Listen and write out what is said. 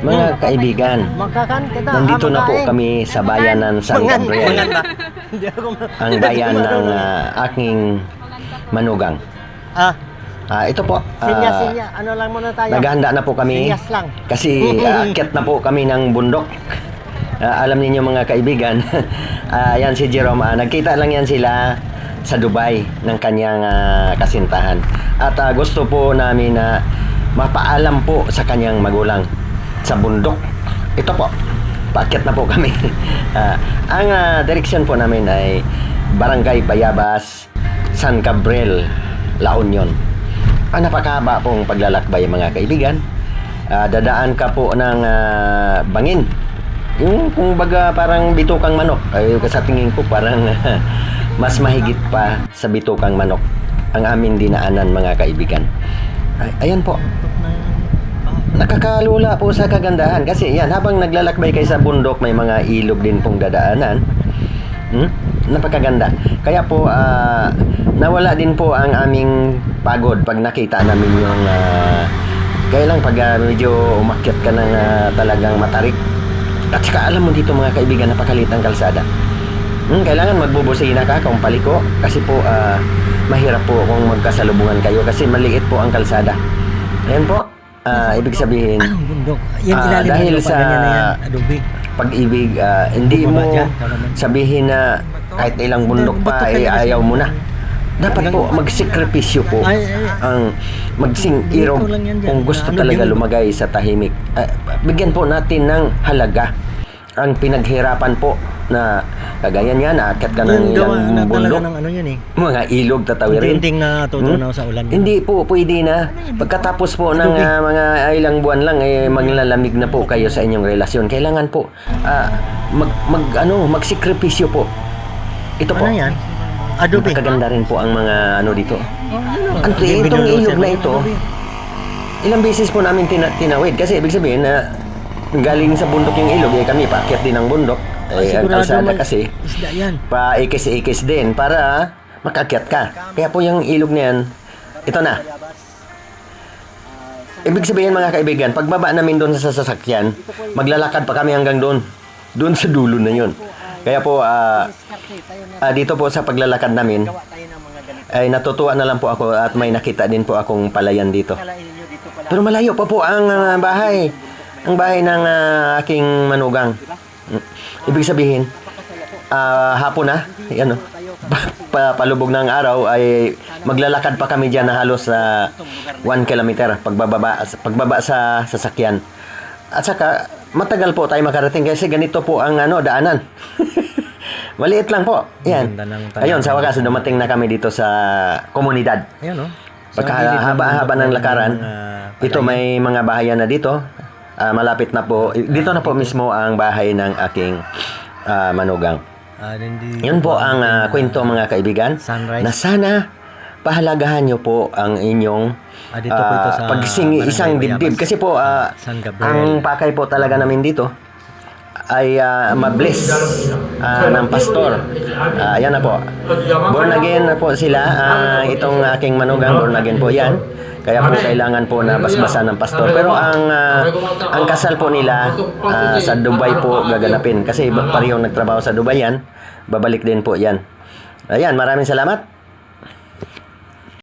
Mga kaibigan, nandito na po kami sa bayan ng San Gabriel, ang bayan ng aking manugang. Ito po, Sinya, ano lang muna tayo. naghahanda na po kami Sinyas lang. kasi aakyat na po kami ng bundok. Alam niyo mga kaibigan, yan si Jerome, nagkita lang yan sila sa Dubai ng kanyang kasintahan. At gusto po namin na mapaalam po sa kanyang magulang sa bundok. Ito po, paakyat na po kami. Ang direksyon po namin ay Barangay Bayabas, San Gabriel, La Union. Napakahaba pong paglalakbay mga kaibigan. Dadaan ka po ng bangin. Yung kung baga parang bitukang manok. Ay, sa tingin ko parang mas mahigit pa sa bitukang manok ang aming dinaanan mga kaibigan. Ayan po. Nakakalula po sa kagandahan kasi yan, habang naglalakbay kayo sa bundok, may mga ilog din pong dadaanan. Napakaganda. Kaya po nawala din po ang aming pagod pag nakita namin yung kaya lang pag medyo umakyat ka ng talagang matarik. At saka alam mo dito mga kaibigan, napakalit ang kalsada. Kailangan magbubusina ka kung paliko kasi po mahirap po kung magkasalubungan kayo kasi maliit po ang kalsada. Ayan po. Ibig sabihin, Anong bundok? Yung ilalim dahil ng lupa, sa ganyan na yan, adobe. pag-ibig, hindi mo sabihin na kahit ilang bundok pa ayaw mo na. Dapat po magsikripisyo po ang magsing irog kung gusto talaga lumagay sa tahimik. Bigyan po natin ng halaga ang pinaghirapan po na kagaya niyan, aakyat ka ng ilang bundok, mga ilog tatawirin. Tinting na tutunaw sa ulan. Hindi po pwede na. Pagkatapos po ng mga ilang buwan lang maglalamig na po kayo sa inyong relasyon. Kailangan po magsikripisyo po. Ito po. Ano yan? Adobe. Napakaganda rin po ang mga dito. Itong ilog na ito, ilang beses po namin tinawid kasi ibig sabihin na galing sa bundok yung ilog, kami paakyat din ng bundok. Ang kalsada kasi paikis-ikis din para makakyat ka. Kaya po yung ilog na yan, ito na. Ibig sabihin mga kaibigan, pagbaba namin doon sa sasakyan, maglalakad pa kami hanggang doon. Doon sa dulo na yun. Kaya po, dito po sa paglalakad namin, ay natutuwa na lang po ako at may nakita din po akong palayan dito. Pero malayo pa po ang bahay. Ang bahay ng aking manugang. Ibig sabihin, hapon na, yan palubog ng araw ay maglalakad pa kami dyan na halos 1 kilometer pagbaba sa sasakyan. At saka, matagal po tayo makarating kasi ganito po ang daanan. Maliit lang po. Yan. Ayun, sa wakas, dumating na kami dito sa komunidad. Ayun, no? Pagkahaba ng lakaran, ito may mga bahayan na dito. Malapit na po. Dito na po mismo ang bahay ng aking manugang. Yun po ang kwento mga kaibigan. Na sana pahalagahan nyo po ang inyong isang dibdib. Kasi po, ang pakay po talaga namin dito ay mabless ng pastor. Ayan na po. Born again na po sila. Itong aking manugang, born again po yan. Kaya po kailangan po na basbasan ng pastor. Pero ang kasal po nila sa Dubai po gaganapin. Kasi parehong nagtrabaho sa Dubai yan. Babalik din po yan. Ayan, maraming salamat.